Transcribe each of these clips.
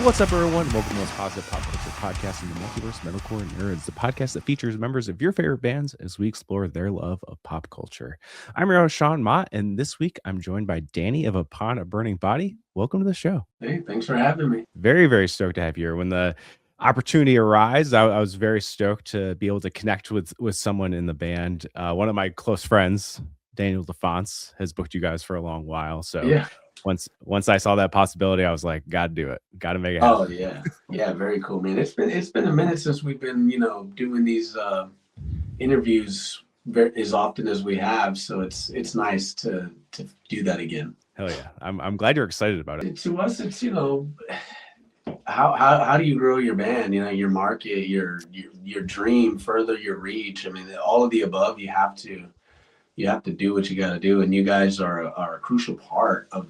What's up, everyone? Welcome to the most positive pop culture podcast in the multiverse, Metalcore Nerds, the podcast that features members of your favorite bands as we explore their love of pop culture. I'm your host, Sean Mott, and this week I'm joined by Danny of Upon a Burning Body. Welcome to the show. Hey, thanks for having me. Very, very stoked to have you here. When the opportunity arose, I was very stoked to be able to connect with someone in the band. One of my close friends, Daniel DeFonce, has booked you guys for a long while. So Yeah. Once I saw that possibility, I was like, gotta do it. Gotta make it happen. Oh yeah. Yeah, very cool, man. It's been a minute since we've been, doing these interviews as often as we have. So it's nice to do that again. Hell yeah. I'm glad you're excited about it. To us, it's how do you grow your band, your market, your dream, further your reach. I mean, all of the above. You have to do what you got to do, and you guys are a crucial part of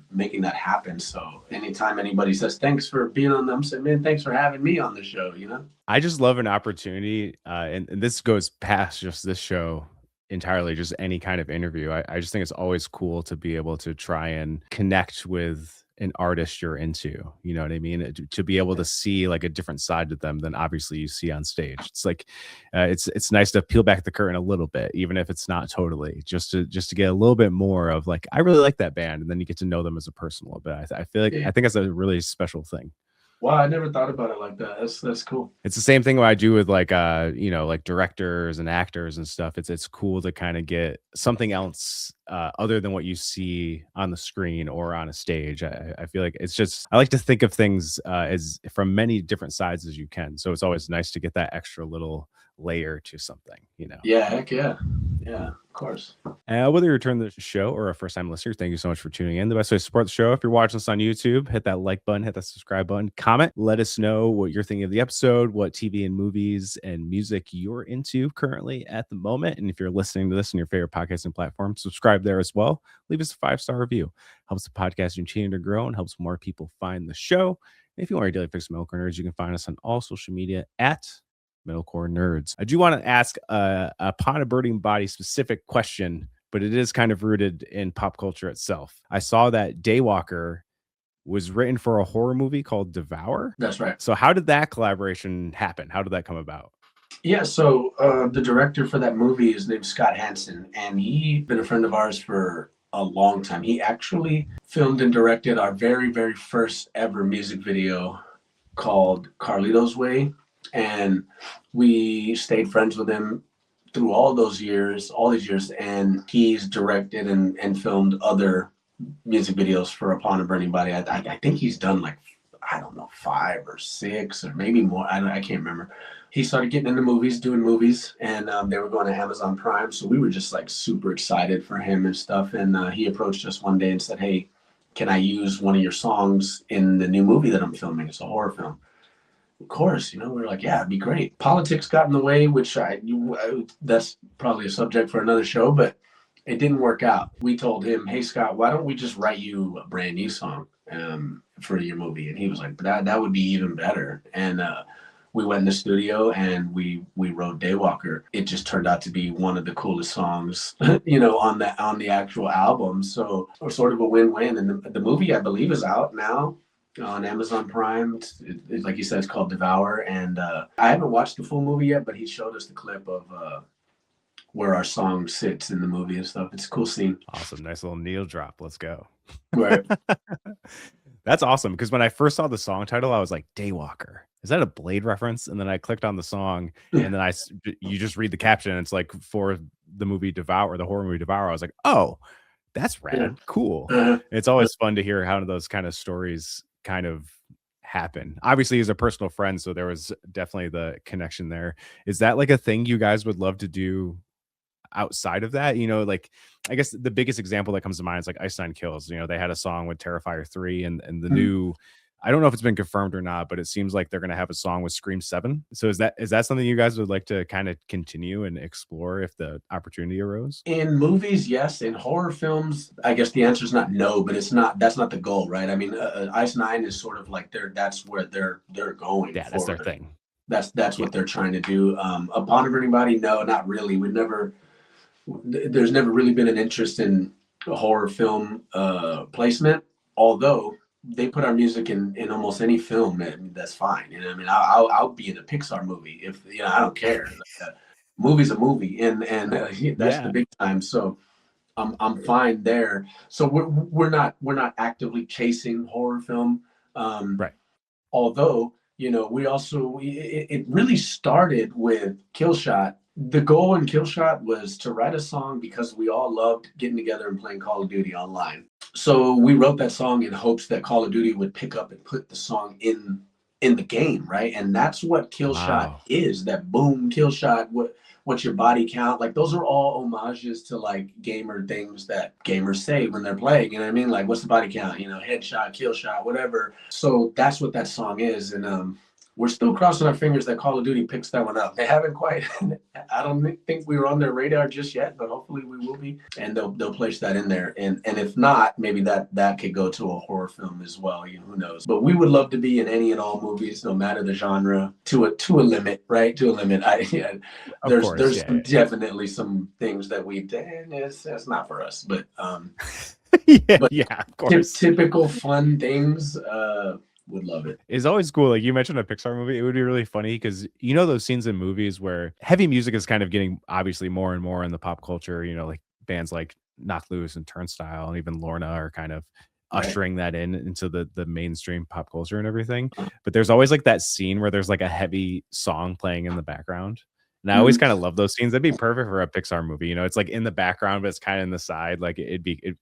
making that happen. So anytime anybody says thanks for being on them, say, man, thanks for having me on the show. I just love an opportunity, and this goes past just this show entirely, just any kind of interview. I just think it's always cool to be able to try and connect with an artist you're into, you know what I mean? To be able to see like a different side to them than obviously you see on stage. It's like it's nice to peel back the curtain a little bit, even if it's not totally, just to get a little bit more of like, I really like that band, and then you get to know them as a person a little bit. I feel like I think that's a really special thing. Wow, I never thought about it like that. That's cool. It's the same thing what I do with like like directors and actors and stuff. It's cool to kind of get something else other than what you see on the screen or on a stage. I feel like it's just, I like to think of things as from many different sides as you can. So it's always nice to get that extra little layer to something, Yeah, heck yeah. Yeah, of course. Whether you return to the show or a first-time listener, thank you so much for tuning in. The best way to support the show, if you're watching us on YouTube, hit that like button, hit that subscribe button, comment, let us know what you're thinking of the episode, what TV and movies and music you're into currently at the moment. And if you're listening to this on your favorite podcasting platform, subscribe there as well. Leave us a 5-star review. Helps the podcast continue to grow and helps more people find the show. And if you want your daily fix of Metalcore Nerds, you can find us on all social media at Metalcore Nerds. I do want to ask Upon a Burning Body specific question, but it is kind of rooted in pop culture itself. I saw that Daywalker was written for a horror movie called Devour. That's right. So how did that collaboration happen? How did that come about? Yeah, so the director for that movie is named Scott Hansen, and he's been a friend of ours for a long time. He actually filmed and directed our very, very first ever music video called Carlito's Way. And we stayed friends with him through all these years, and he's directed and filmed other music videos for Upon a Burning Body. I think he's done like, I don't know, 5 or 6 or maybe more. I can't remember. He started getting into movies, doing movies, and they were going to Amazon Prime. So we were just like super excited for him and stuff. And he approached us one day and said, hey, can I use one of your songs in the new movie that I'm filming? It's a horror film. Of course, we were like, yeah, it'd be great. Politics got in the way, which that's probably a subject for another show, but it didn't work out. We told him, hey, Scott, why don't we just write you a brand new song for your movie? And he was like, that would be even better. And we went in the studio and we wrote Daywalker. It just turned out to be one of the coolest songs, on the actual album. So it was sort of a win-win. And the movie, I believe, is out now on Amazon Prime. It's like you said, it's called Devour, and I haven't watched the full movie yet, but he showed us the clip of where our song sits in the movie and stuff. It's a cool scene. Awesome. Nice little Neil drop. Let's go. Right. That's awesome, because when I first saw the song title, I was like, Daywalker. Is that a Blade reference? And then I clicked on the song, and then you just read the caption, and it's like for the movie Devour, the horror movie Devour. I was like, oh, that's rad. Yeah. Cool. It's always fun to hear how those kind of stories kind of happen. Obviously, he's a personal friend, so there was definitely the connection there. Is that like a thing you guys would love to do outside of that? Like, I guess the biggest example that comes to mind is like Ice Nine Kills. They had a song with Terrifier 3 and the new, I don't know if it's been confirmed or not, but it seems like they're going to have a song with Scream 7. So is that something you guys would like to kind of continue and explore if the opportunity arose? In movies, yes. In horror films, I guess the answer is not no, but that's not the goal, right? I mean, Ice Nine is sort of like that's where they're going. Yeah, that's their thing. That's what they're trying to do. Upon a Burning Body, no, not really. There's never really been an interest in horror film placement, although they put our music in almost any film. I mean, that's fine. You know, I mean, I'll be in a Pixar movie if you know. I don't care. Like, movie's a movie, and that's the Yeah. big time. So I'm fine there. So we're not actively chasing horror film. Um, Right. Although, you know, it really started with Killshot. The goal in Killshot was to write a song because we all loved getting together and playing Call of Duty online. So we wrote that song in hopes that Call of Duty would pick up and put the song in the game, right? And that's what Killshot Wow. is. That boom, Killshot. What's your body count? Like those are all homages to like gamer things that gamers say when they're playing. You know what I mean? Like what's the body count? You know, headshot, kill shot, whatever. So that's what that song is. And we're still crossing our fingers that Call of Duty picks that one up. They haven't quite. I don't think we were on their radar just yet, but hopefully we will be, and they'll place that in there. And if not, maybe that could go to a horror film as well. You know, who knows? But we would love to be in any and all movies, no matter the genre, to a limit, right? To a limit. Of course. There's Yeah. definitely some things that we it's not for us, but Yeah. but Yeah. Of course. typical fun things. Would love it. It's always cool. Like you mentioned a Pixar movie, it would be really funny because you know those scenes in movies where heavy music is kind of getting obviously more and more in the pop culture. You know, like bands like Knock Loose and Turnstile and even Lorna are kind of Right. ushering that into the mainstream pop culture and everything. But there's always like that scene where there's like a heavy song playing in the background. And I always Mhm. kind of love those scenes. That'd be perfect for a Pixar movie. You know, it's like in the background, but it's kind of in the side. Like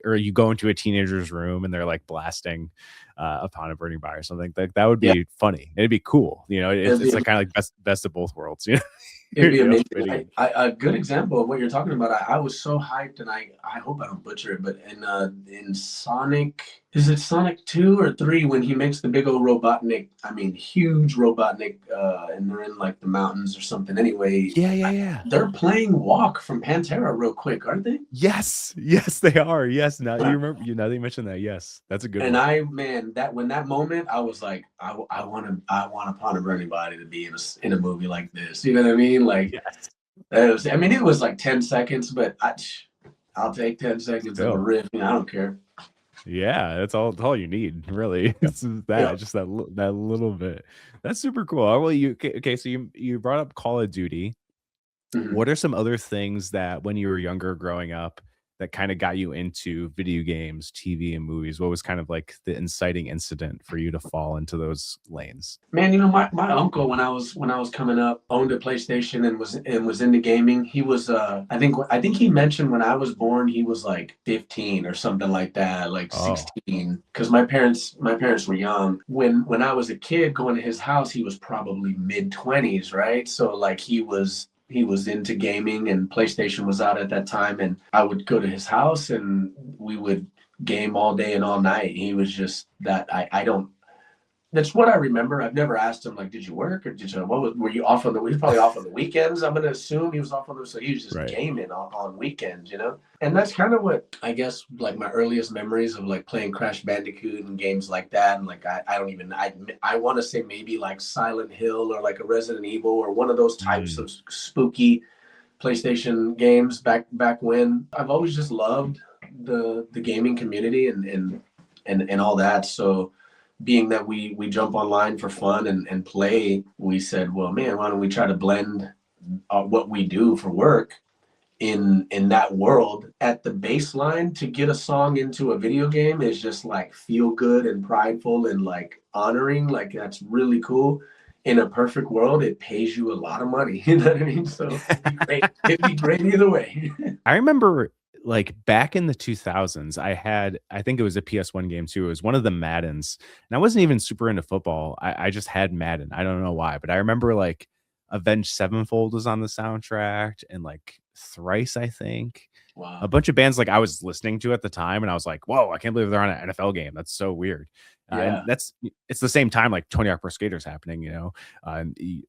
or you go into a teenager's room and they're like blasting Upon a Burning Bar or something. That would Yeah, be funny. It'd be cool. You know, it'd it's be, like kind of like best of both worlds. You know, it'd be you know, amazing. fitting A good example of what you're talking about. I was so hyped, and I hope I don't butcher it, but in Sonic, is it Sonic 2 or 3 when he makes the big old Robotnik? I mean, huge Robotnik, and they're in like the mountains or something. Anyway, yeah, yeah, yeah. they're playing Walk from Pantera real quick, aren't they? Yes, yes, they are. Yes, now you remember. You now that you mentioned that. Yes, that's a good And one. man, that when that moment, I was like, I want Upon a Burning Body to be in a movie like this. You know what I mean? Like, Yes, I mean, it was like 10 seconds, but I'll take 10 seconds of a still. riff. You know, I don't care. Yeah, that's all you need, really. It's Yeah. just that little bit. That's super cool. Well, okay, so you brought up Call of Duty. Mhm. What are some other things that when you were younger growing up that kind of got you into video games, TV, and movies? What was kind of like the inciting incident for you to fall into those lanes? Man, you know, my uncle when I was coming up owned a PlayStation and was into gaming. He was I think he mentioned when I was born he was like 15 or something like that, like Oh, 16. Because my parents were young. When I was a kid going to his house, he was probably mid 20s, right? So like he was into gaming and PlayStation was out at that time, and I would go to his house and we would game all day and all night. He was just that I don't that's what I remember. I've never asked him like, "Did you work or did you? Were you off on the? He was probably off on the weekends. I'm gonna assume he was off on the. So he was just right. gaming on weekends, you know. And that's kind of what I guess like my earliest memories of like playing Crash Bandicoot and games like that. And like I don't even I want to say maybe like Silent Hill or like a Resident Evil or one of those types Mm, of spooky PlayStation games back when. I've always just loved the gaming community and all that. So being that we jump online for fun and play, we said, well, man, why don't we try to blend what we do for work in that world at the baseline to get a song into a video game is just like feel good and prideful and like honoring. Like that's really cool. In a perfect world, it pays you a lot of money. You know what I mean? So it'd be great. It'd be great either way. I remember like back in the 2000s, I think it was a PS1 game too. It was one of the Maddens, and I wasn't even super into football. I just had Madden. I don't know why, but I remember like Avenged Sevenfold was on the soundtrack, and like Thrice, I think. A Wow. bunch of bands like I was listening to at the time, and I was like, "Whoa, I can't believe they're on an NFL game. That's so weird." And Yeah. it's the same time like Tony Hawk Pro Skater's happening, you know.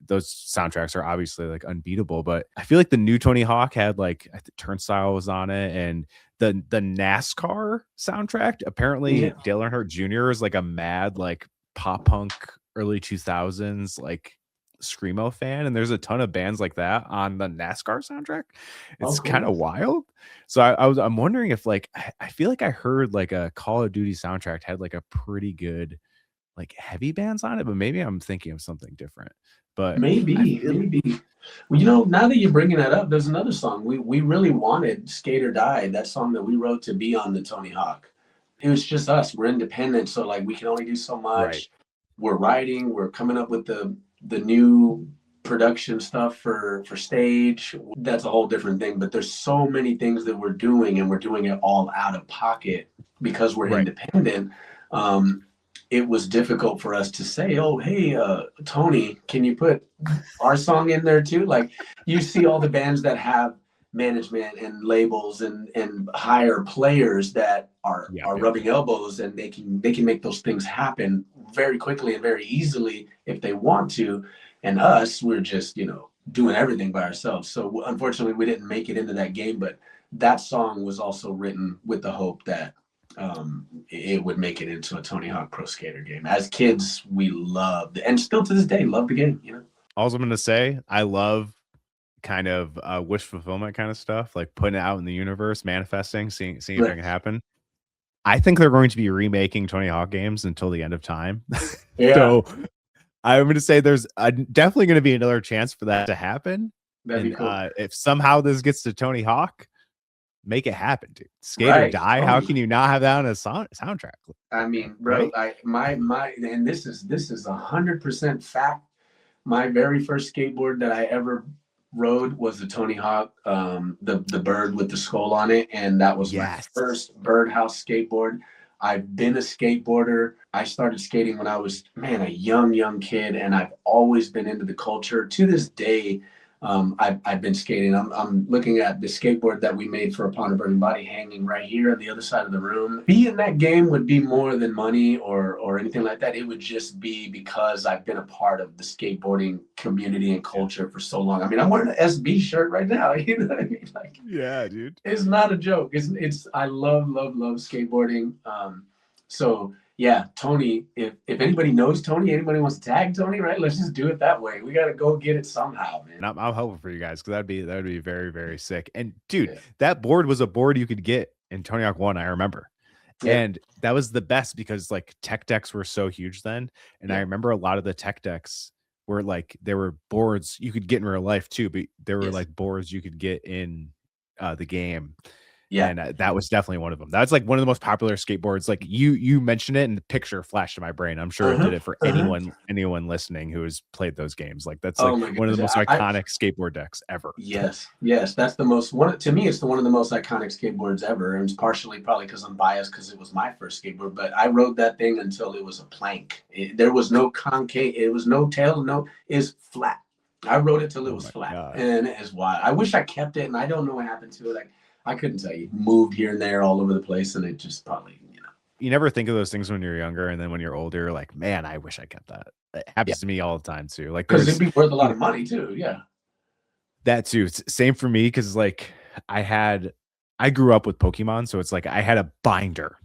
Those soundtracks are obviously like unbeatable, but I feel like the new Tony Hawk had like I think Turnstile was on it, and the NASCAR soundtrack. Apparently, Yeah. Dale Earnhardt Jr. is like a mad like pop punk early 2000s like screamo fan, and there's a ton of bands like that on the NASCAR soundtrack. Oh, It's kind cool. of wild. So I'm wondering if like I feel like I heard like a Call of Duty soundtrack had like a pretty good like heavy bands on it, but maybe I'm thinking of something different. But I Maybe, feel maybe. Well, you know, now that you're bringing that up, there's another song we really wanted, "Skate or Die," that song that we wrote to be on the Tony Hawk. It was just us. We're independent, so like we can only do so right, much. We're writing, we're coming up with the new production stuff for stage. That's a whole different thing, but there's so many things that we're doing and we're doing it all out of pocket because we're right. independent. It was difficult for us to say, "Oh, hey, Tony, can you put our song in there too?" Like you see all the bands that have management and labels and hire players that Yep, are yep. rubbing elbows, and they can make those things happen very quickly and very easily if they want to. And us, we're just, doing everything by ourselves. So unfortunately we didn't make it into that game, but that song was also written with the hope that it would make it into a Tony Hawk Pro Skater game. As kids, we loved, and still to this day love the game. All I'm gonna say, I love kind of wish fulfillment kind of stuff, like putting it out in the universe, manifesting, seeing if it Right. can happen. I think they're going to be remaking Tony Hawk games until the end of time. Yeah, So I'm going to say there's definitely going to be another chance for that to happen. that'd be And cool. if somehow this gets to Tony Hawk, make it happen, dude. Skate or Right. die. How Tony. can you not have that on a soundtrack? I mean, bro, Right? and this is 100% fact. My very first skateboard that I ever rode was the Tony Hawk, the bird with the skull on it, and that was my Yes. first birdhouse skateboard. I've been a skateboarder. I started skating when I was, man, a young kid, and I've always been into the culture. To this day, I've been skating. I'm looking at the skateboard that we made for Upon a Burning Body hanging right here on the other side of the room. Be in that game would be more than money or anything like that. It would just be because I've been a part of the skateboarding community and Yeah. culture for so long. I mean, I'm wearing an SB shirt right now. You know what I mean? Like, Yeah, dude. it's not a joke. It's I love skateboarding. So yeah, Tony. If anybody knows Tony, anybody wants to tag Tony, right? Let's just do it that way. We got to go get it somehow, man. And I'm hoping for you guys because that'd be very, very sick. And dude, Yeah, that board was a board you could get in Tony Hawk 1, I remember. yeah, And that was the best because like tech decks were so huge then. And I yeah. remember a lot of the tech decks were like there were boards you could get in real life too, but there were Yes, like boards you could get in the game. yeah. And that was definitely one of them. That's like one of the most popular skateboards. Like you mentioned it, and the picture flashed in my brain. I'm sure Uh it did huh. it for Uh huh. anyone listening who has played those games. Like that's Oh like my one of gosh. the most iconic skateboard decks ever. Yes, yes. That's the most one to me. It's the one of the most iconic skateboards ever, and it's partially probably because I'm biased because it was my first skateboard. But I rode that thing until it was a plank. There was no concave. It was no tail. No, it's flat. I rode it till it Oh was my flat, god. and it is wild. I wish I kept it, and I don't know what happened to it. Like I couldn't tell you. Moved here and there, all over the place, and it just probably. You never think of those things when you're younger, and then when you're older, you're like, man, I wish I kept that. It Yeah, happens to me all the time too. Like because it'd there's be worth a lot you of money too. Yeah, that too. Same for me because like I grew up with Pokemon, so it's like I had a binder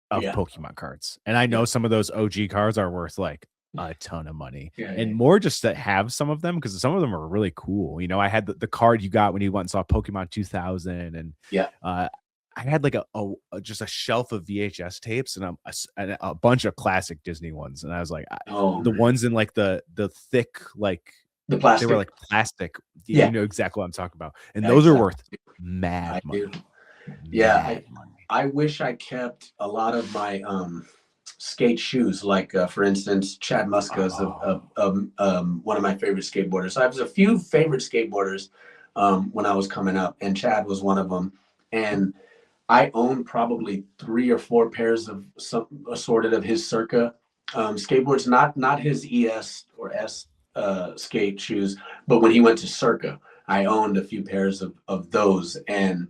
of yeah, Pokemon cards, and I yeah, know some of those OG cards are worth like a ton of money, yeah, and yeah, more just to have some of them because some of them are really cool. You know, I had the card you got when you went and saw Pokemon 2000, and yeah. uh, I had like just a shelf of VHS tapes and a bunch of classic Disney ones, and I was like, Oh the man, ones in like the thick like the they were plastic. like plastic. You Yeah, know exactly what I'm talking about. And those are worth exactly. mad I do. money. Yeah, Mad money. I wish I kept a lot of my skate shoes. Like for instance, Chad Muska is Oh, one of my favorite skateboarders. So I have a few favorite skateboarders when I was coming up, and Chad was one of them. And I own probably 3 or 4 pairs of some assorted of his Circa skateboards, not his ES or S skate shoes, but when he went to Circa, I owned a few pairs of those. And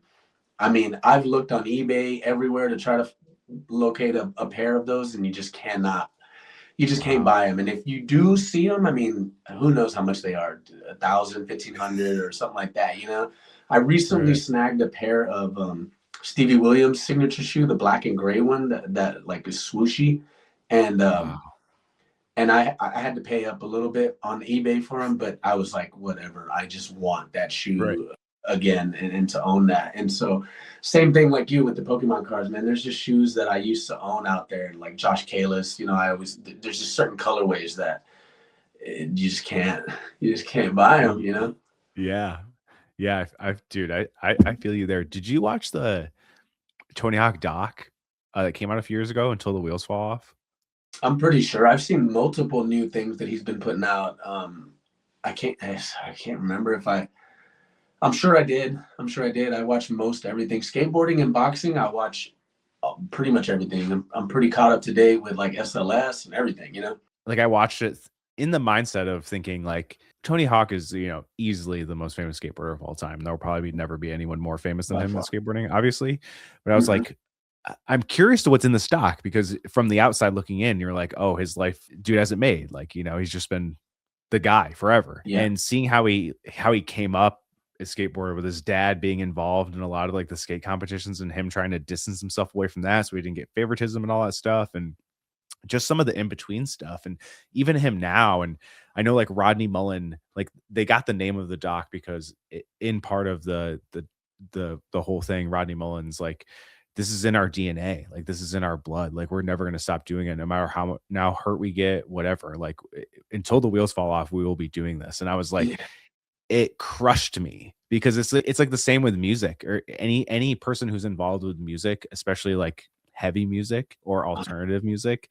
I mean, I've looked on eBay everywhere to try to locate a pair of those, and you just can't wow. buy them. And if you do see them, I mean, who knows how much they are, 1,000, 1,500, or something like that. I recently Right. snagged a pair of Stevie Williams signature shoe, the black and gray one that like is swooshy. And Wow. and I had to pay up a little bit on eBay for them, but I was like, whatever. I just want that Right. shoe again, and to own that. And so, same thing like you with the Pokemon cards, man. There's just shoes that I used to own out there, like Josh Kalis. You know, I always there's just certain colorways that you just can't buy them. You know. Yeah. Yeah. Dude, I feel you there. Did you watch the Tony Hawk doc that came out a few years ago, Until the Wheels Fall Off? I'm pretty sure I've seen multiple new things that he's been putting out. I can't remember if I'm sure I did. I'm sure I did. I watch most everything. Skateboarding and boxing, I watch pretty much everything. I'm pretty caught up to date with like SLS and everything, you know? Like, I watched it in the mindset of thinking like Tony Hawk is, easily the most famous skateboarder of all time. There'll probably never be anyone more famous than By him in far. skateboarding, obviously. But I was Mhm. like, I'm curious to what's in the stock, because from the outside looking in, you're like, oh, his life, dude hasn't made. Like, he's just been the guy forever. Yeah. And seeing how he came up as skateboarder with his dad being involved in a lot of like the skate competitions and him trying to distance himself away from that so he didn't get favoritism and all that stuff. And just some of the in between stuff, and even him now. And I know like Rodney Mullen, like they got the name of the doc because in part of the whole thing, Rodney Mullen's like, this is in our DNA, like this is in our blood, like we're never going to stop doing it, no matter how now hurt we get, whatever, like until the wheels fall off, we will be doing this. And I was like, Yeah. it crushed me, because it's like the same with music, or any person who's involved with music, especially like heavy music or alternative music.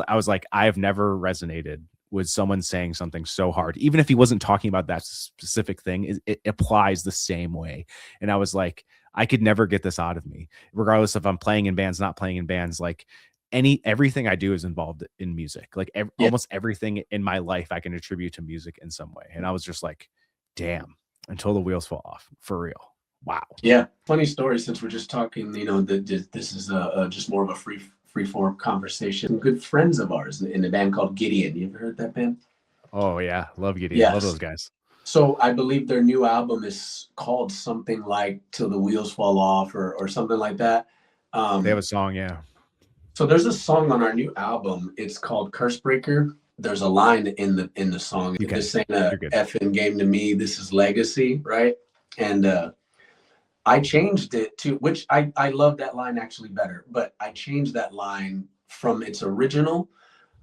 I was like, I have never resonated with someone saying something so hard, even if he wasn't talking about that specific thing. It applies the same way. And I was like, I could never get this out of me, regardless if I'm playing in bands, not playing in bands. Like everything I do is involved in music. Like Yeah. almost everything in my life I can attribute to music in some way. And I was just like, damn, until the wheels fall off, for real. Wow. Yeah. Funny story, since we're just talking, this is just more of a free form conversation. Some good friends of ours in a band called Gideon. You ever heard that band? Oh yeah, love Gideon, love Yes. those guys. So I believe their new album is called something like "Till the Wheels Fall Off" or something like that. They have a Um, song, yeah. so there's a song on our new album. It's called "Curse Breaker." There's a line in the song. You can. This ain't a You're good. effing game to me. This is legacy, right? And I changed it to, which I love that line actually better, but I changed that line from its original.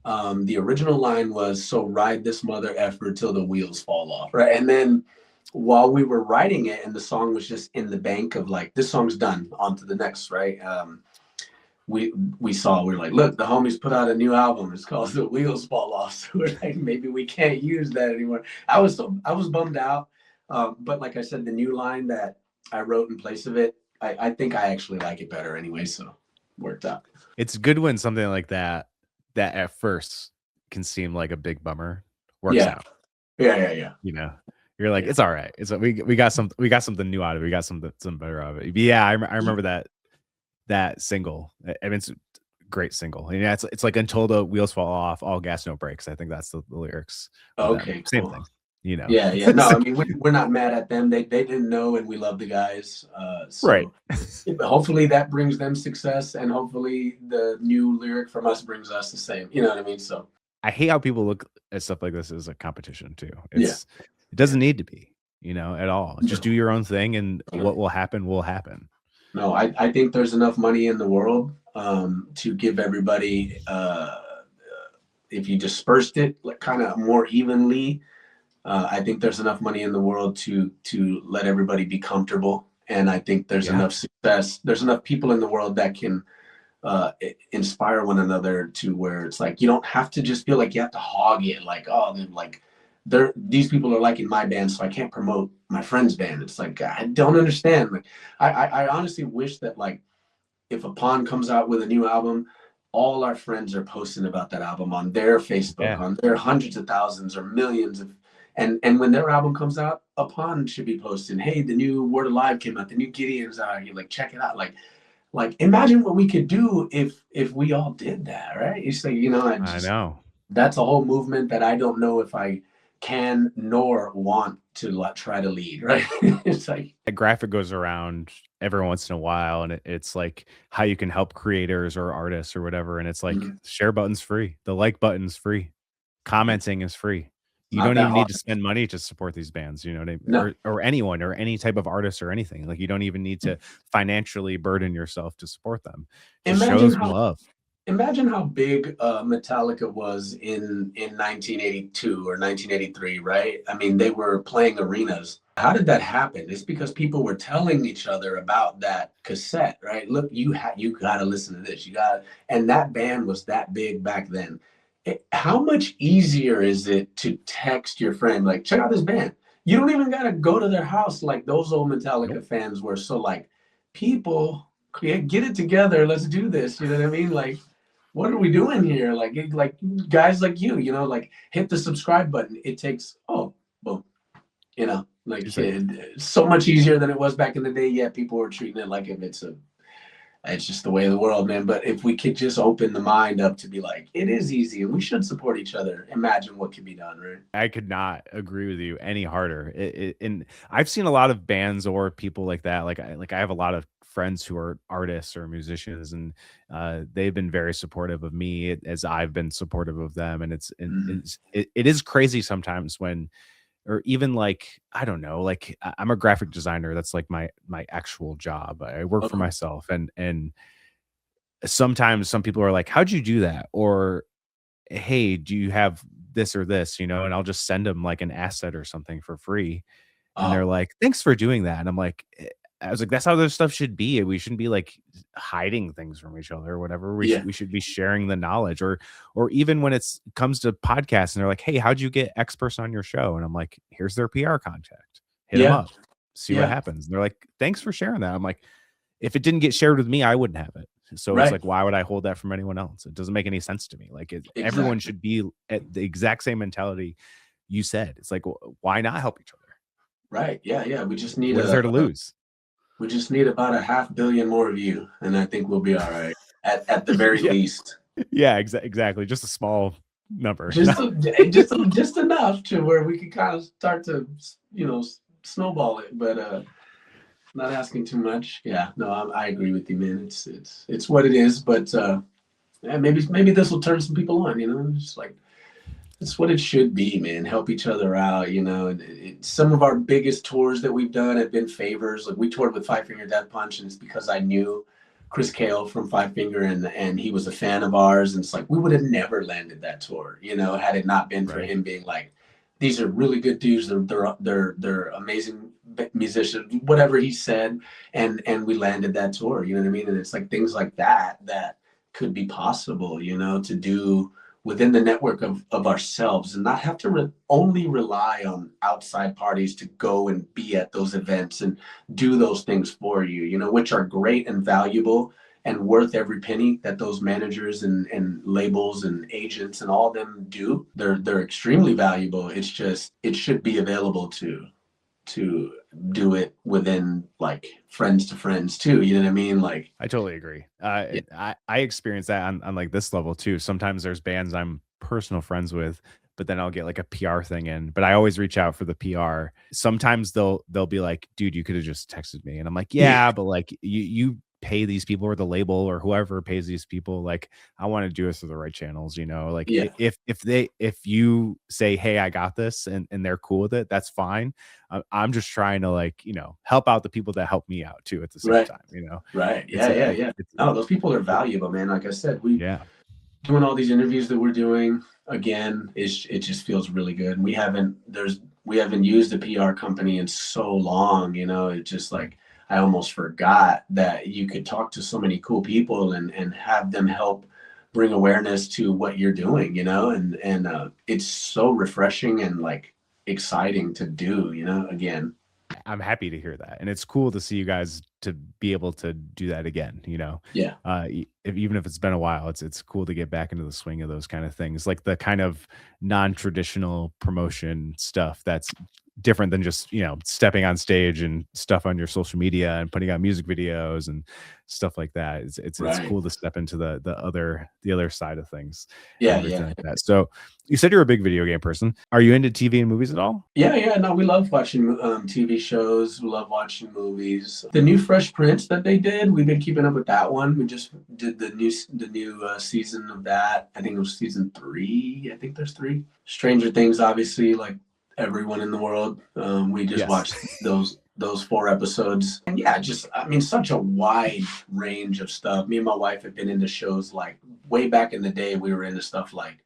The original line was, "So ride this mother effer till the wheels fall off," right? And then while we were writing it and the song was just in the bank of like, this song's done, on to the next, right? We were like, look, the homies put out a new album. It's called "The Wheels Fall Off." So we're like, maybe we can't use that anymore. I was bummed out. But like I said, the new line that I wrote in place of it, I think I actually like it better anyway. So worked out. It's good when something like that at first can seem like a big bummer works Yeah. out. Yeah. You know, you're like, Yeah. it's all right. It's we got something new out of it. We got some better out of it. But yeah, I remember that single. I mean, it's a great single. And yeah, it's like until the wheels fall off, all gas, no brakes. I think that's the lyrics with them. Okay, Same cool. thing. You know. Yeah. No, I mean, we're not mad at them. They didn't know, and we love the guys. Right. So hopefully that brings them success, and hopefully the new lyric from us brings us the same. You know what I mean? So I hate how people look at stuff like this as a competition too. yeah, It doesn't need to be, at all. Just no, do your own thing, and what will happen will happen. no. I think there's enough money in the world to give everybody. If you dispersed it like kind of more evenly, I think there's enough money in the world to let everybody be comfortable, and I think there's Yeah. enough success. There's enough people in the world that can inspire one another to where it's like you don't have to just feel like you have to hog it. Like, oh, these people are liking my band, so I can't promote my friend's band. It's like I don't understand. Like, I honestly wish that like if a Pawn comes out with a new album, all our friends are posting about that album on their Facebook, Yeah. on their hundreds of thousands or millions of, and when their album comes out, a Pawn should be posting, hey, the new Word Alive came out, the new Gideon's out. You like check it out. Like imagine what we could do if we all did that, right? It's like, I know. that's a whole movement that I don't know if I can nor want to try to lead, right? It's like, A graphic goes around every once in a while, and it's like how you can help creators or artists or whatever. And it's like mhm. share button's free. The like button's free. Commenting is free. You Not don't that even need hard. to spend money to support these bands, you know what I mean? No. Or anyone or any type of artist or anything. Like, you don't even need to financially burden yourself to support them. Just show Imagine some how love. Imagine how big Metallica was in 1982 or 1983, right? I mean, they were playing arenas. How did that happen? It's because people were telling each other about that cassette, right? Look, you got to listen to this. And that band was that big back then. How much easier is it to text your friend like, check out this band? You don't even got to go to their house like those old Metallica Nope. fans were. So like, people, get it together. Let's do this. You know what I mean? Like, what are we doing here? Like guys like like hit the subscribe button. It takes, boom, like Just like, so much easier than it was back in the day. Yeah, people were treating it like if it's just the way of the world, man. But if we could just open the mind up to be like, it is easy and we should support each other. Imagine what could be done, right? I could not agree with you any harder. And I've seen a lot of bands or people like that. I have a lot of friends who are artists or musicians, and they've been very supportive of me as I've been supportive of them. And Mhm. it is crazy sometimes when, or even like, I don't know, like I'm a graphic designer. That's like my actual job. I work for Okay. myself, and sometimes some people are like, how'd you do that? Or, hey, do you have this or this, and I'll just send them like an asset or something for free. And Oh, they're like, thanks for doing that. And I'm like, I was like, that's how this stuff should be. We shouldn't be like hiding things from each other or whatever. yeah, We should be sharing the knowledge, or even when it's comes to podcasts and they're like, hey, how'd you get X person on your show? And I'm like, here's their PR contact. Hit them yeah, up, see what yeah, happens. And they're like, thanks for sharing that. I'm like, if it didn't get shared with me, I wouldn't have it. So it's right. like, why would I hold that from anyone else? It doesn't make any sense to me. Like, everyone Exactly. should be at the exact same mentality you said. It's like, why not help each other? Right. Yeah, yeah. What is there to lose? We just need about a 500,000,000 more of you, and I think we'll be all right at the very Yeah, least. yeah, exactly. Just a small number. Just just enough to where we can kind of start to snowball it, but not asking too much. Yeah, no, I agree with you, man. It's what it is, but yeah, maybe this will turn some people on. Just like it's what it should be, man. Help each other out. Some of our biggest tours that we've done have been favors. Like we toured with Five Finger Death Punch, and it's because I knew Chris Kale from Five Finger, and he was a fan of ours. And it's like we would have never landed that tour, had it not been for Right. him being like, these are really good dudes. They're amazing musicians. Whatever he said, and we landed that tour. You know what I mean? And it's like things like that could be possible. To do within the network of ourselves and not have to only rely on outside parties to go and be at those events and do those things for you, which are great and valuable and worth every penny that those managers and labels and agents and all of them do. They're extremely valuable. It's just, it should be available to do it within like friends to friends too. You know what I mean? Like, I totally agree. yeah, I experience that on like this level too. Sometimes there's bands I'm personal friends with, but then I'll get like a PR thing in. But I always reach out for the PR. Sometimes they'll be like, dude, you could have just texted me. And I'm like, yeah, yeah, but like you pay these people or the label or whoever pays these people. Like, I want to do it through the right channels, like yeah, if you say, hey, I got this, and they're cool with it, that's fine. I'm just trying to like, help out the people that help me out too at the same right. time. Right. It's Yeah, a yeah, it, yeah. it's No, those people are valuable, man. Like I said, we yeah. doing all these interviews that we're doing again, it just feels really good. And we haven't used a PR company in so long, It's just like I almost forgot that you could talk to so many cool people and have them help bring awareness to what you're doing, and it's so refreshing and like exciting to do, again. I'm happy to hear that, and it's cool to see you guys to be able to do that again. Yeah. Even if it's been a while, it's cool to get back into the swing of those kind of things, like the kind of non-traditional promotion stuff that's different than just stepping on stage and stuff on your social media and putting out music videos and stuff like that. It's Right. cool to step into the other side of things and Yeah, everything yeah. like that. So you said you're a big video game person. Are you into TV and movies at all? Yeah, yeah. No, we love watching TV shows. We love watching movies. The new friend Fresh Prince that they did. We've been keeping up with that one. We just did the new season of that. I think it was season 3. I think there's 3. Stranger Things, obviously, like everyone in the world. We just watched those 4 episodes. And yeah, just, I mean, such a wide range of stuff. Me and my wife have been into shows like way back in the day. We were into stuff like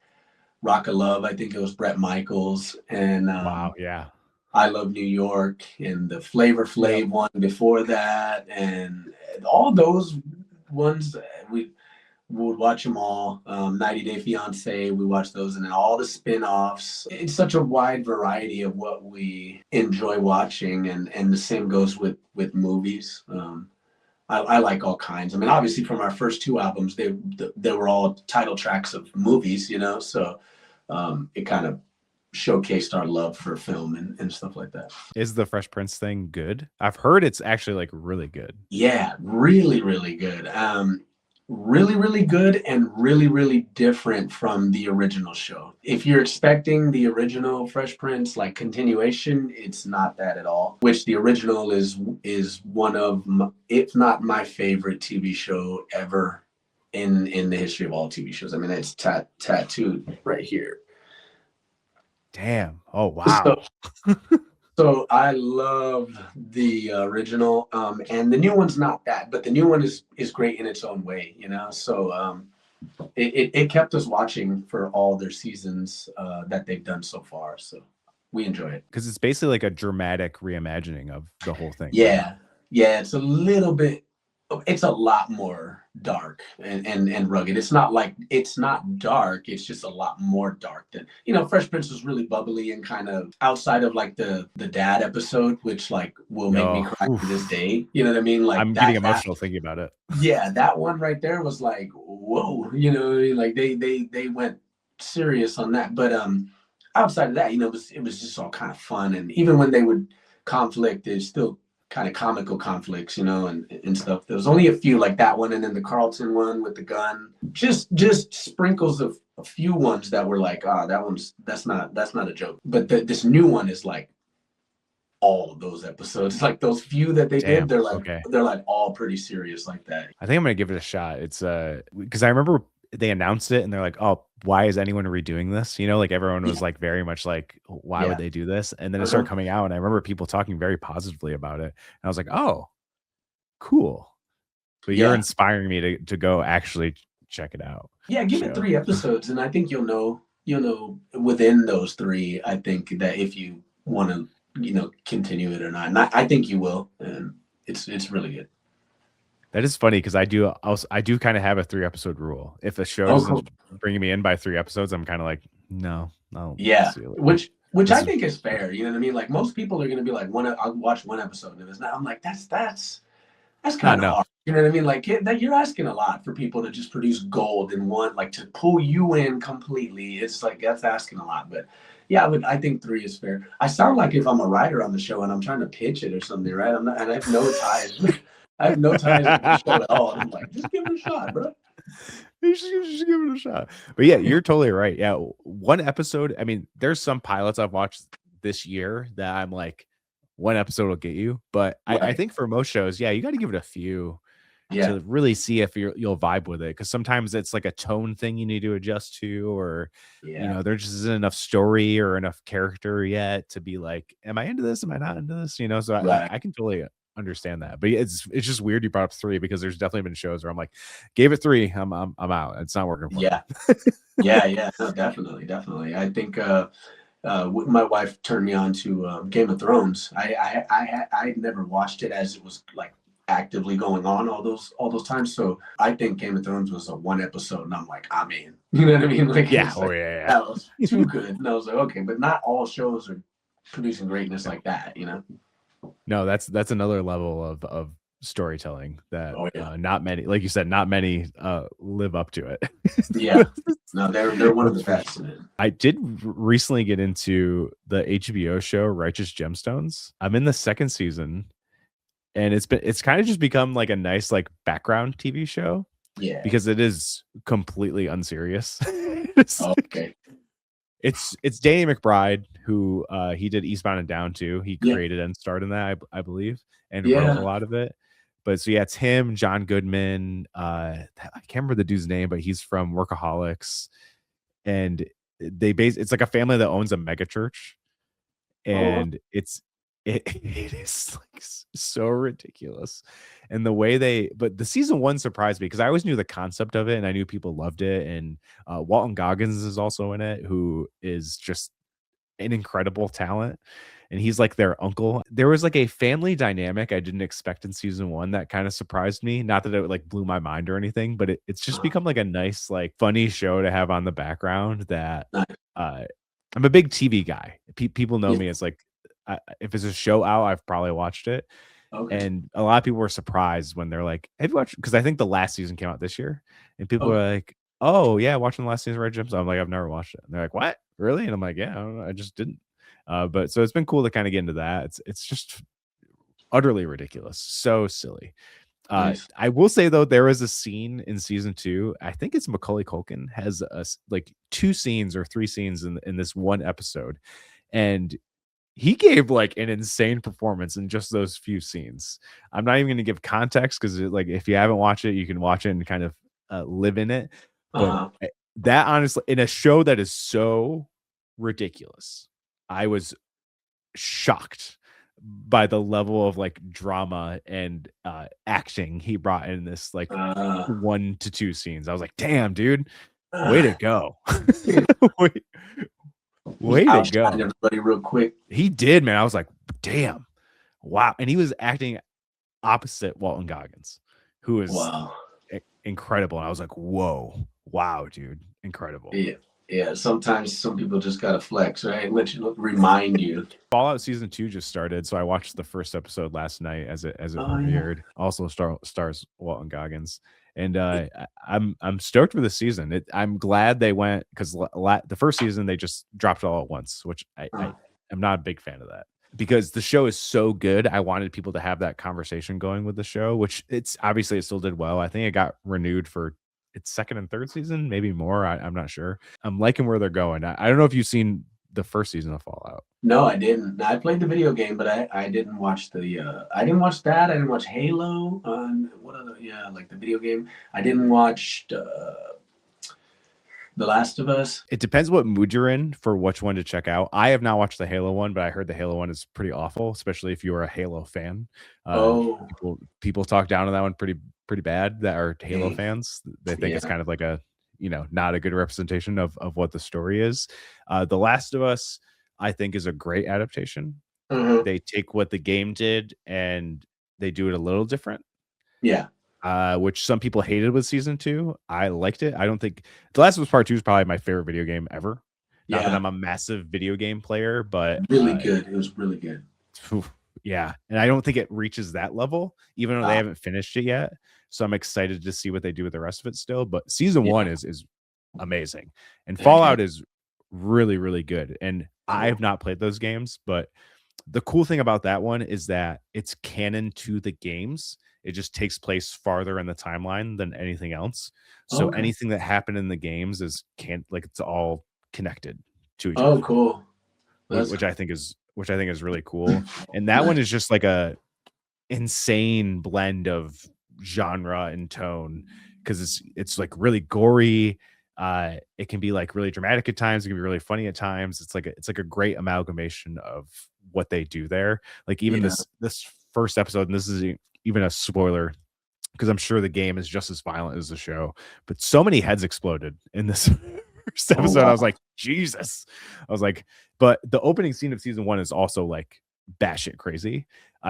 Rock of Love. I think it was Bret Michaels. And wow, yeah. I Love New York and the Flavor Flav one before that. And all those ones, we would watch them all. 90 Day Fiance, we watched those, and then all the spin-offs. It's such a wide variety of what we enjoy watching, and the same goes with movies. I like all kinds. I mean, obviously from our first 2 albums, they were all title tracks of movies, you know, so it kind of showcased our love for film and stuff like that. Is the Fresh Prince thing good? I've heard it's actually like really good. Yeah, really, really good. Really, really good and really, really different from the original show. If you're expecting the original Fresh Prince, like continuation, it's not that at all. Which the original is one of, if not my favorite TV show ever in the history of all TV shows. I mean, it's tattooed right here. Damn. Oh, wow. So I love the original, and the new one's not that, but the new one is great in its own way, you know. So it kept us watching for all their seasons that they've done so far. So we enjoy it because it's basically like a dramatic reimagining of the whole thing. Yeah, yeah, it's a little bit. It's a lot more dark and rugged. It's not dark. It's just a lot more dark than, you know, Fresh Prince was really bubbly and kind of outside of like the dad episode, which like will make me cry to this day. You know what I mean? Like I'm getting emotional thinking about it. Yeah, that one right there was like, whoa, you know, like they went serious on that. But outside of that, you know, it was just all kind of fun. And even when they would conflict, there's still kind of comical conflicts, you know, and stuff. There was only a few like that one, and then the Carlton one with the gun. Just sprinkles of a few ones that were like, that's not a joke. But this new one is like all of those episodes, like those few that they did, they're like all pretty serious like that. I think I'm gonna give it a shot. It's because I remember they announced it and they're like, oh, why is anyone redoing this? You know, like everyone was like very much like, why would they do this? And then it started coming out, and I remember people talking very positively about it. And I was like, oh, cool. But you're inspiring me to go actually check it out. Yeah, give it 3 episodes, and I think you'll know within those 3. I think that if you want to, you know, continue it or not, and I think you will, and it's really good. That is funny because I do kind of have a 3-episode rule. If a show isn't bringing me in by 3 episodes, I'm kind of like, no. Yeah, which I think is fair. You know what I mean? Like most people are going to be like, I'll watch 1 episode, and if it's not, I'm like, that's kind of hard. You know what I mean? Like that you're asking a lot for people to just produce gold in one, like to pull you in completely. It's like that's asking a lot, but. Yeah, I think 3 is fair. I sound like if I'm a writer on the show and I'm trying to pitch it or something, right? I'm not, and I have no ties. I have no ties with the show at all. I'm like, just give it a shot, bro. You just give it a shot. But yeah, you're totally right. Yeah, 1 episode. I mean, there's some pilots I've watched this year that I'm like, 1 episode will get you. But I think for most shows, yeah, you got to give it a few to really see if you'll vibe with it. Because sometimes it's like a tone thing you need to adjust to, or you know, there just isn't enough story or enough character yet to be like, am I into this? Am I not into this? You know, so I can totally understand that. But it's just weird you brought up 3 because there's definitely been shows where I'm like, gave it 3, I'm out. It's not working for me. Yeah, no, definitely. I think my wife turned me on to Game of Thrones. I never watched it as it was like actively going on all those times. So I think Game of Thrones was a 1 episode, and I'm like, I'm in. You know what I mean? Like, yeah, that was too good. And I was like, okay, but not all shows are producing greatness like that, you know. No, that's another level of storytelling that not many, like you said, not many live up to it. Yeah, no, they're one of the best. I did recently get into the HBO show Righteous Gemstones. I'm in the 2nd season, and it's kind of just become like a nice like background TV show. Yeah, because it is completely unserious. It's Danny McBride, who he did Eastbound and Down too. He created and starred in that, I believe, and wrote a lot of it. But so yeah, it's him, John Goodman. I can't remember the dude's name, but he's from Workaholics, and it's like a family that owns a mega church, Oh, and it is like so ridiculous. And the way but the season one surprised me because I always knew the concept of it and I knew people loved it. And Walton Goggins is also in it, who is just an incredible talent, and he's like their uncle. There was like a family dynamic I didn't expect in season one that kind of surprised me. Not that it like blew my mind or anything, but it's just become like a nice, like funny show to have on the background that nice. uh I'm a big TV guy. People know Yeah. me as like, if it's a show out, I've probably watched it. Okay. And a lot of people were surprised when they're like, "Have you watched?" Because I think the last season came out this year, and people Okay. were like, "Oh yeah, watching the last season of Red Gems." I'm like, "I've never watched it." And they're like, "What? Really?" And I'm like, "Yeah, I don't know. I just didn't." But so it's been cool to kind of get into that. It's just utterly ridiculous, so silly. Nice. I will say though, there is a scene in season two. I think it's Macaulay Culkin has like two scenes or three scenes in this one episode, and he gave like an insane performance in just those few scenes. I'm not even going to give context because like if you haven't watched it, you can watch it and kind of live in it. But Uh-huh. that honestly, in a show that is so ridiculous, I was shocked by the level of like drama and acting he brought in this like Uh, 1 to 2 scenes. I was like, damn, dude, way to uh, go. he way, way to outshined go. everybody real quick. He did, man. I was like, damn. Wow. And he was acting opposite Walton Goggins, who is Wow. incredible. And I was like, whoa, wow, dude, incredible. Yeah. Yeah. Sometimes some people just gotta flex, right? Let you remind you. Fallout season 2 just started, so I watched the first episode last night as it Oh yeah. premiered. Also stars Walton Goggins, and I'm stoked for the season. I'm glad they went because the first season they just dropped it all at once, which I Uh, am not a big fan of that because the show is so good. I wanted people to have that conversation going with the show, which it's obviously it still did well. I think it got renewed for its second and third season, maybe more. I'm not sure. I'm liking where they're going. I don't know if you've seen the first season of Fallout. no, I didn't. I played the video game, but I didn't watch the I didn't watch that. I didn't watch Halo. What other yeah, like the video game. I didn't watch The Last of Us. It depends what mood you're in for which one to check out. I have not watched the Halo one, but I heard the Halo one is pretty awful, especially if you're a Halo fan. Oh, People talk down on that one pretty bad that are Halo dang. fans. They think it's Yeah. kind of like a not a good representation of what the story is. The Last of Us, I think, is a great adaptation. Mhm. They take what the game did and they do it a little different, Yeah. which some people hated with season two. I liked it. I don't think The Last of Us Part Two is probably my favorite video game ever. Not that Yeah. I'm a massive video game player, but Really good. It was really good. oof, yeah, and I don't think it reaches that level, even though they Ah, haven't finished it yet. So I'm excited to see what they do with the rest of it still. But season one yeah. is amazing, and Heck yeah. Fallout is really good. And I Oh, have not played those games, but the cool thing about that one is that it's canon to the games. It just takes place farther in the timeline than anything else. So okay. anything that happened in the games is can't like it's all connected to each Oh, other, cool. That's which I think is really cool. And that one nice. is just like a insane blend of genre and tone because it's like really gory. It can be like really dramatic at times. It can be really funny at times. It's like a great amalgamation of what they do there. Like even Yeah. this first episode, and this is even a spoiler because I'm sure the game is just as violent as the show. But so many heads exploded in this first Oh, episode. I was wow. like, Jesus. I was like, but the opening scene of season one is also like batshit crazy.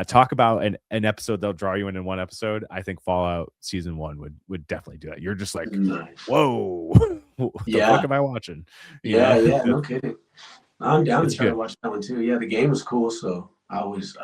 Talk about an episode they'll draw you in one episode. I think Fallout season one would definitely do that. You're just like, Nice. whoa, what the fuck Yeah. am I watching? You Yeah. know, Yeah. No kidding. I'm down to it's try to good. watch that one too. Yeah, the game was cool, so I was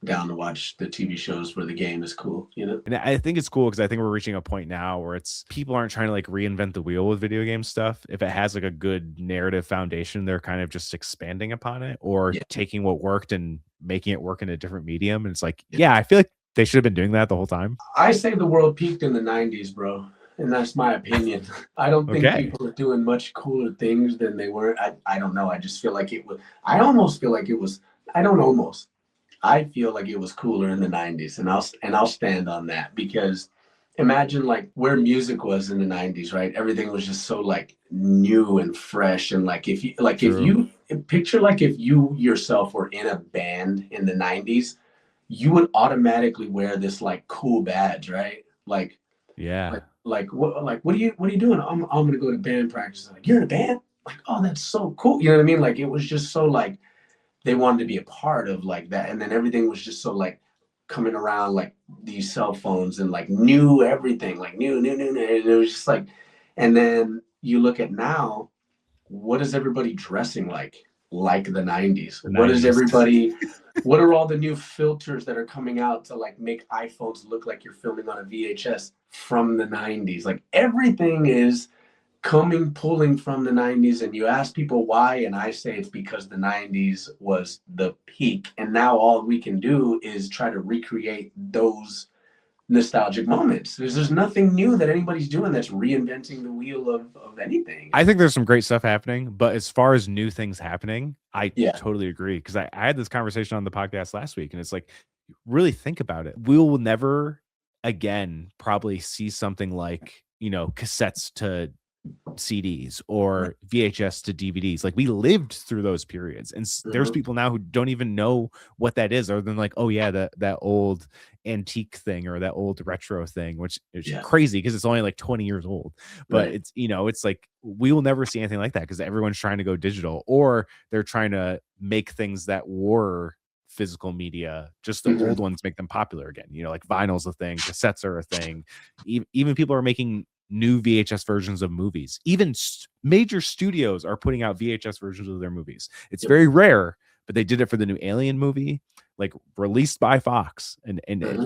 down to watch the TV shows where the game is cool, you know? And I think it's cool because I think we're reaching a point now where it's people aren't trying to like reinvent the wheel with video game stuff. If it has like a good narrative foundation, they're kind of just expanding upon it or Yeah. taking what worked and making it work in a different medium. And it's like, Yeah. yeah, I feel like they should have been doing that the whole time. I say the world peaked in the 90s, bro. And that's my opinion. I don't think Okay. people are doing much cooler things than they were. I don't know. I just feel like it was, I almost feel like it was, I don't almost. I feel like it was cooler in the 90s, and I'll stand on that, because imagine like where music was in the 90s, right? Everything was just so like new and fresh, and like if True. you picture, like if you yourself were in a band in the 90s, you would automatically wear this like cool badge, right? Yeah. What are you doing? I'm gonna go to band practice. Like, you're in a band? Like, oh, that's so cool. You know what I mean? Like, it was just so like they wanted to be a part of like that, and then everything was just so like coming around, like these cell phones and like new everything, like new, and it was just like, and then you look at now, what is everybody dressing like the 90s? The What is 90s. everybody, what are all the new filters that are coming out to like make iPhones look like you're filming on a VHS from the 90s? Like everything is pulling from the 90s, and you ask people why, and I say it's because the 90s was the peak, and now all we can do is try to recreate those nostalgic moments. There's nothing new that anybody's doing that's reinventing the wheel of anything. I think there's some great stuff happening, but as far as new things happening, I Yeah. totally agree, because I had this conversation on the podcast last week, and it's like, really think about it. We will never again probably see something like, cassettes to CDs or VHS to DVDs. Like, we lived through those periods, and there's people now who don't even know what that is, other than like, oh yeah, that old antique thing or that old retro thing, which is crazy because it's only like 20 years old. But it's it's like we will never see anything like that because everyone's trying to go digital, or they're trying to make things that were physical media, just the old ones, make them popular again. Like vinyl's a thing, cassettes are a thing. Even people are making new VHS versions of movies. Even major studios are putting out VHS versions of their movies. It's very rare, but they did it for the new Alien movie, like released by Fox, and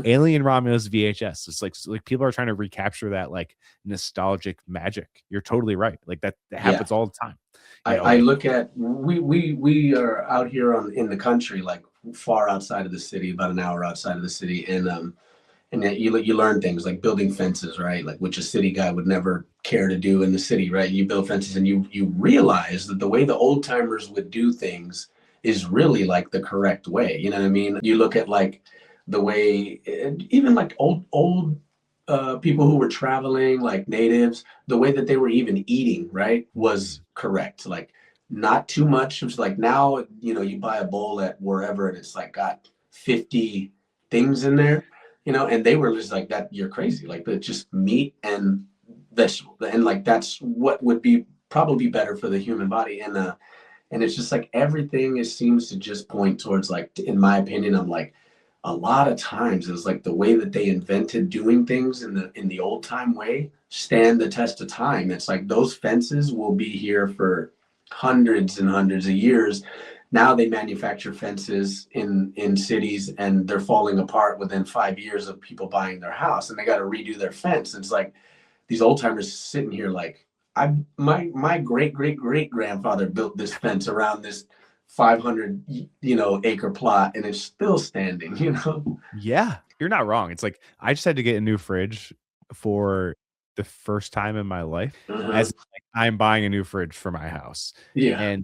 Alien Romulus VHS. It's like people are trying to recapture that like nostalgic magic. You're totally right. Like that happens all the time. I look at, we are out here in the country, like far outside of the city, about an hour outside of the city, and then you learn things like building fences, right? Like, which a city guy would never care to do in the city, right? You build fences, and you realize that the way the old timers would do things is really like the correct way. You know what I mean? You look at like the way, even like old people who were traveling, like natives, the way that they were even eating, right, was correct. Like, not too much. It was like, now, you buy a bowl at wherever and it's like got 50 things in there, and they were just like, that, you're crazy. Like, that's just meat and vegetable. And like, that's what would be probably better for the human body. And it's just like everything seems to just point towards, like, in my opinion, I'm like, a lot of times it's like the way that they invented doing things in the old time way stand the test of time. It's like those fences will be here for hundreds and hundreds of years. Now they manufacture fences in cities, and they're falling apart within 5 years of people buying their house, and they got to redo their fence. It's like these old timers sitting here like, my great grandfather built this fence around this 500 acre plot, and it's still standing. Yeah, you're not wrong. It's like I just had to get a new fridge for the first time in my life, as like, I'm buying a new fridge for my house. Yeah.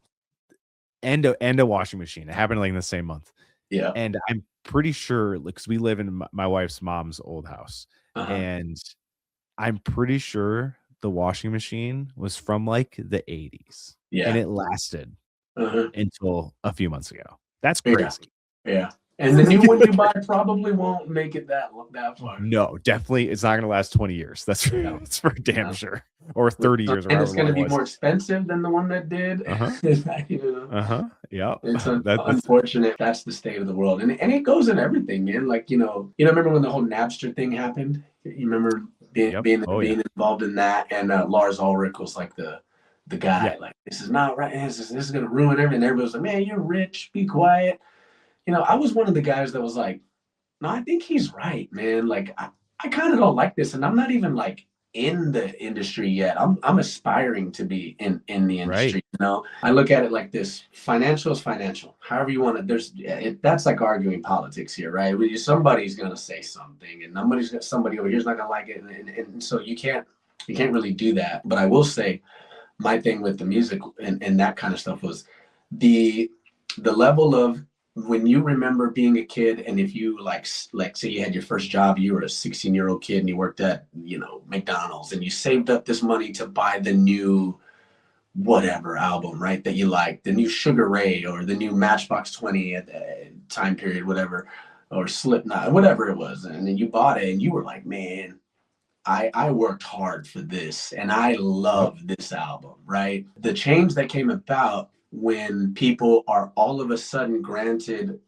And a washing machine. It happened like in the same month. Yeah. And I'm pretty sure, like, 'cause we live in my wife's mom's old house, and I'm pretty sure the washing machine was from like the 80s, and it lasted until a few months ago. That's crazy. Yeah. And the new one you buy probably won't make it that far. No, definitely, it's not gonna last 20 years. That's for damn sure. Or 30 years. And it's gonna be more expensive than the one that did. Yeah. It's unfortunate. That's the state of the world. And it goes in everything, man. Like, remember when the whole Napster thing happened? You remember being involved in that? And Lars Ulrich was like the guy, like, this is not right. This is gonna ruin everything. And everybody was like, man, you're rich, be quiet. I was one of the guys that was like, no, I think he's right, man. Like, I kind of don't like this, and I'm not even like in the industry yet. I'm aspiring to be in the industry. I look at it like this: financial is financial. However you want to. That's like arguing politics here, right? Somebody's gonna say something, and somebody over here's not gonna like it, and so you can't really do that. But I will say, my thing with the music and that kind of stuff was the level of when you remember being a kid, and if you like say you had your first job, you were a 16-year-old kid and you worked at, you know, McDonald's, and you saved up this money to buy the new whatever album, right, that you like, the new Sugar Ray or the new Matchbox 20 at the time period, whatever, or Slipknot, whatever it was, and then you bought it and you were like, man, I worked hard for this and I Yep. love this album, right? The change that came about when people are all of a sudden granted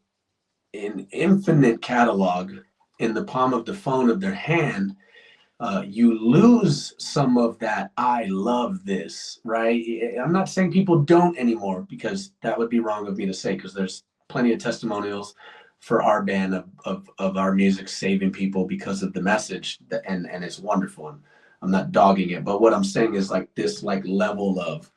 an infinite catalog in the palm of the phone of their hand, you lose some of that I love this, right? I'm not saying people don't anymore, because that would be wrong of me to say, because there's plenty of testimonials for our band of our music saving people because of the message, and it's wonderful. And I'm not dogging it, but what I'm saying is like this like level of,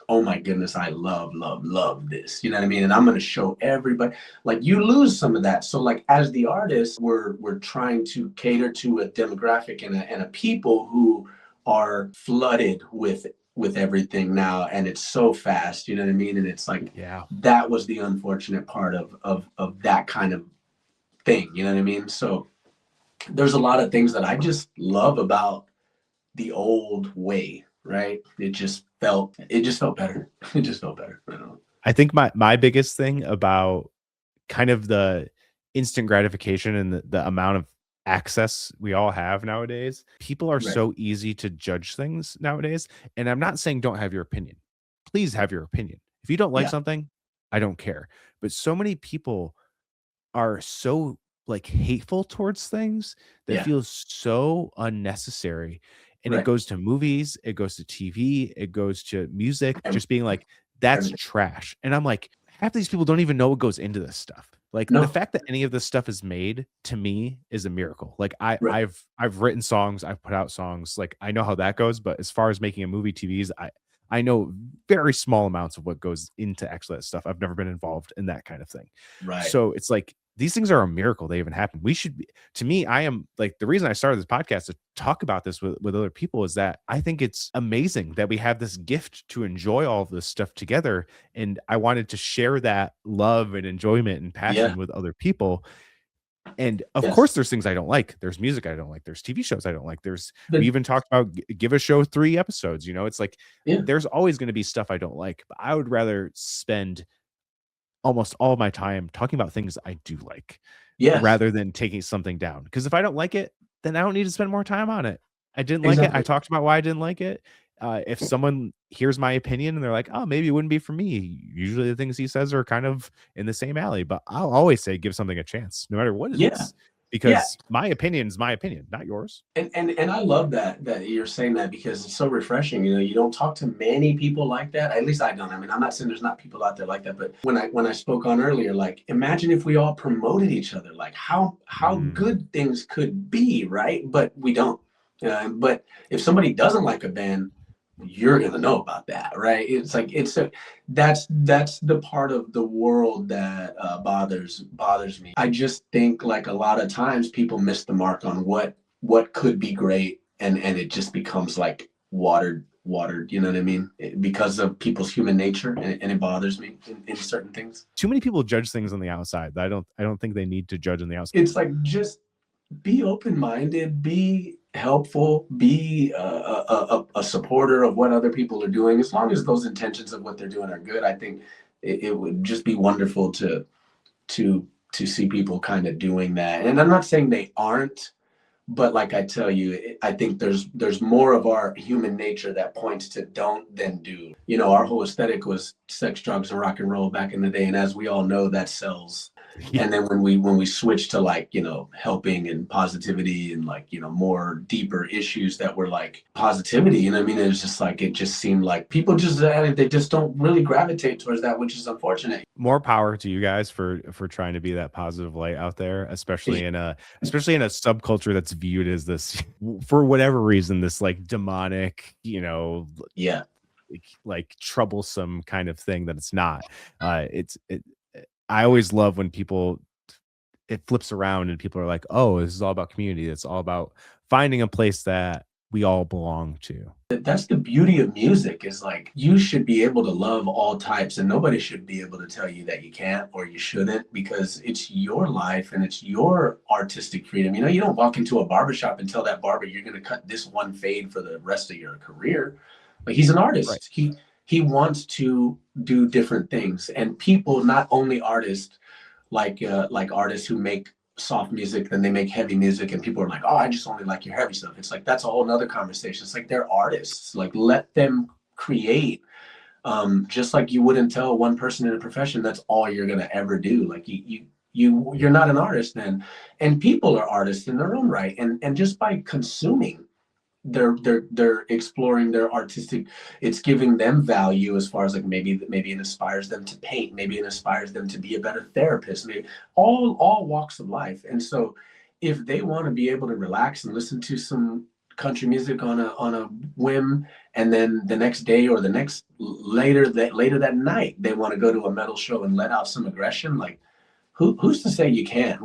oh my goodness, I love this. You know what I mean? And I'm going to show everybody. Like, you lose some of that. So like as the artist, we're trying to cater to a demographic and a people who are flooded with everything now, and it's so fast. You know what I mean? And it's like, Yeah. that was the unfortunate part of that kind of thing. You know what I mean? So there's a lot of things that I just love about the old way, right? It just felt better. It just felt better. I don't know. I think my biggest thing about kind of the instant gratification and the amount of access we all have nowadays, people are Right. so easy to judge things nowadays. And I'm not saying don't have your opinion. Please have your opinion. If you don't like Yeah. something, I don't care. But so many people are so like hateful towards things that Yeah. feels so unnecessary. And it Right. goes to movies, it goes to TV, it goes to music, Every- just being like, that's Everything. trash. And I'm like, half these people don't even know what goes into this stuff. Like the No. fact that any of this stuff is made to me is a miracle. Like Right. I've written songs, I've put out songs, like I know how that goes. But as far as making a movie TVs, I know very small amounts of what goes into actually that stuff. I've never been involved in that kind of thing. Right. So it's like these things are a miracle they even happen. We should be, to me, I am like the reason I started this podcast to talk about this with other people is that I think it's amazing that we have this gift to enjoy all of this stuff together. And I wanted to share that love and enjoyment and Yeah. passion with other people. And of Yes. course, there's things I don't like. There's music I don't like. There's TV shows I don't like. We The even talked about give a show 3 episodes. You know, it's like yeah. there's always going to be stuff I don't like, but I would rather spend almost all of my time talking about things I do like Yes. rather than taking something down. Because if I don't like it, then I don't need to spend more time on it. I didn't like it. I Exactly. talked about why I didn't like it. If someone hears my opinion and they're like, "Oh, maybe it wouldn't be for me," usually the things he says are kind of in the same alley. But I'll always say, give something a chance, no matter what it Yeah. is, Yeah. because my opinion is my opinion, not yours. And I love that you're saying that, because it's so refreshing. You know, you don't talk to many people like that. At least I don't. I mean, I'm not saying there's not people out there like that, but when I spoke on earlier, like, imagine if we all promoted each other, like how Mm, good things could be, right? But we don't. But if somebody doesn't like a band, you're gonna know about that, right? It's like that's the part of the world that bothers me. I just think like a lot of times people miss the mark on what could be great, and it just becomes like watered. You know what I mean? Because of people's human nature, and it bothers me in certain things. too many people judge things on the outside. I don't think they need to judge on the outside. It's like, just be open-minded, be helpful, be a supporter of what other people are doing. As long as those intentions of what they're doing are good, I think it would just be wonderful to see people kind of doing that. And I'm not saying they aren't, but like I tell you, I think there's more of our human nature that points to don't than do. You know, our whole aesthetic was sex, drugs, and rock and roll back in the day, and as we all know, that sells. Yeah. And then when we switch to, like, you know, helping and positivity and, like, you know, more deeper issues that were like positivity, you know what I mean? It was just like, it just seemed like people just they just don't really gravitate towards that, which is unfortunate. More power to you guys for trying to be that positive light out there, especially in a subculture that's viewed as this for whatever reason, this like demonic, Yeah. like troublesome kind of thing that it's not. I always love when people it flips around and people are like, oh, this is all about community. It's all about finding a place that we all belong to. That's the beauty of music, is like you should be able to love all types, and nobody should be able to tell you that you can't or you shouldn't, because it's your life and it's your artistic freedom. You know, you don't walk into a barbershop and tell that barber you're going to cut this one fade for the rest of your career. Like, he's an Right. artist. He wants to do different things, and people, not only artists, like artists who make soft music, then they make heavy music, and people are like, oh, I just only like your heavy stuff. It's like, that's a whole nother conversation. It's like, they're artists. Like, let them create. Just like you wouldn't tell one person in a profession that's all you're gonna ever do. Like, you're not an artist then. And people are artists in their own right, and just by consuming, they're exploring their artistic, it's giving them value, as far as like, maybe it inspires them to paint, maybe it inspires them to be a better therapist, maybe all walks of life. And so if they want to be able to relax and listen to some country music on a whim, and then the next day or the next later that night they want to go to a metal show and let out some aggression, like, who's to say you can't?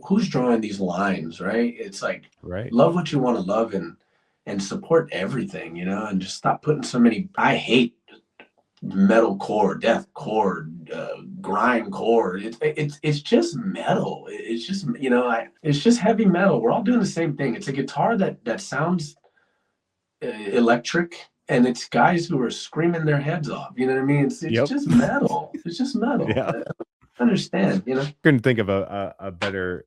Who's drawing these lines, right? It's like, Right. love what you want to love, and support everything, you know, and just stop putting so many. I hate metalcore, deathcore, grindcore. It's just metal. It's just, you know, it's just heavy metal. We're all doing the same thing. It's a guitar that sounds electric, and it's guys who are screaming their heads off. You know what I mean? It's Yep. just metal. It's just metal. Yeah. I understand, you know. Couldn't think of a better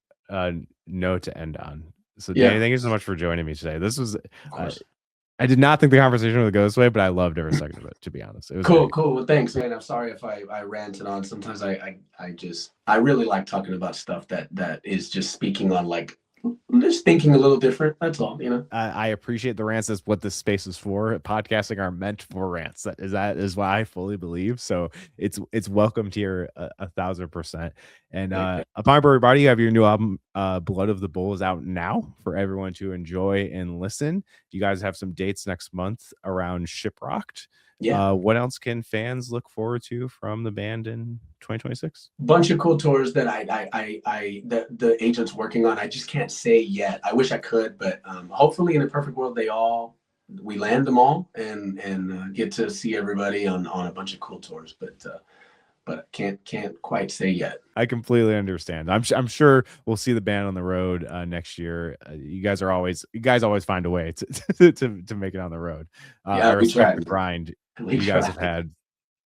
note to end on. So Yeah. Danny, thank you so much for joining me today. This was Of course. I did not think the conversation would go this way, but I loved every second of it, to be honest. It was Cool, great. cool. Well, thanks, man. I'm sorry if I ranted on. Sometimes I really like talking about stuff that is just speaking on, like, just thinking a little different. That's all, you know. I appreciate the rants. That's what this space is for. Podcasting are meant for rants. That is what I fully believe. So it's welcomed here 1,000%. And upon everybody, you have your new album, Blood of the Bull, is out now for everyone to enjoy and listen. You guys have some dates next month around Shiprocked. Yeah. What else can fans look forward to from the band in 2026? Bunch of cool tours that the agent's working on. I just can't say yet. I wish I could, but hopefully, in a perfect world, we land them all and get to see everybody on a bunch of cool tours. But can't quite say yet. I completely understand. I'm sure we'll see the band on the road next year. You guys always find a way to make it on the road. Yeah, I respect try. the grind We you guys try. have had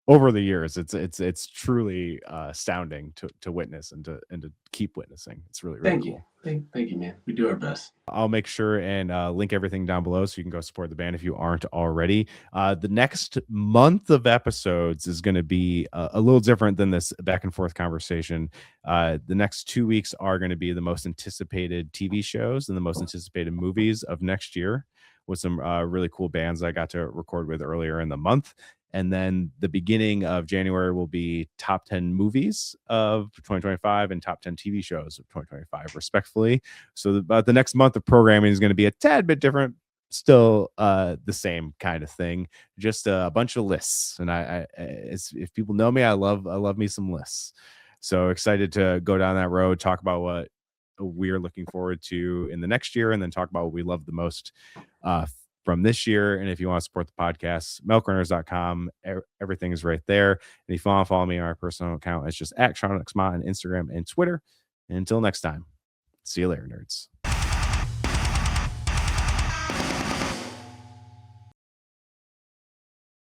over the years. It's truly astounding to witness and to keep witnessing. It's really, really cool. Thank you, man. We do our best. I'll make sure and link everything down below so you can go support the band if you aren't already. The next month of episodes is going to be a little different than this back and forth conversation. The next 2 weeks are going to be the most anticipated TV shows and the most anticipated movies of next year, with some really cool bands I got to record with earlier in the month. And then the beginning of January will be top 10 movies of 2025 and top 10 TV shows of 2025, respectfully. So the next month of programming is going to be a tad bit different, still the same kind of thing, just a bunch of lists. And if people know me, I love me some lists. So excited to go down that road, talk about what we're looking forward to in the next year, and then talk about what we love the most from this year. And if you want to support the podcast, milkrunners.com, everything is right there. And if you want to follow me on our personal account, it's just @SeanXMott on Instagram and Twitter. And until next time, see you later, nerds.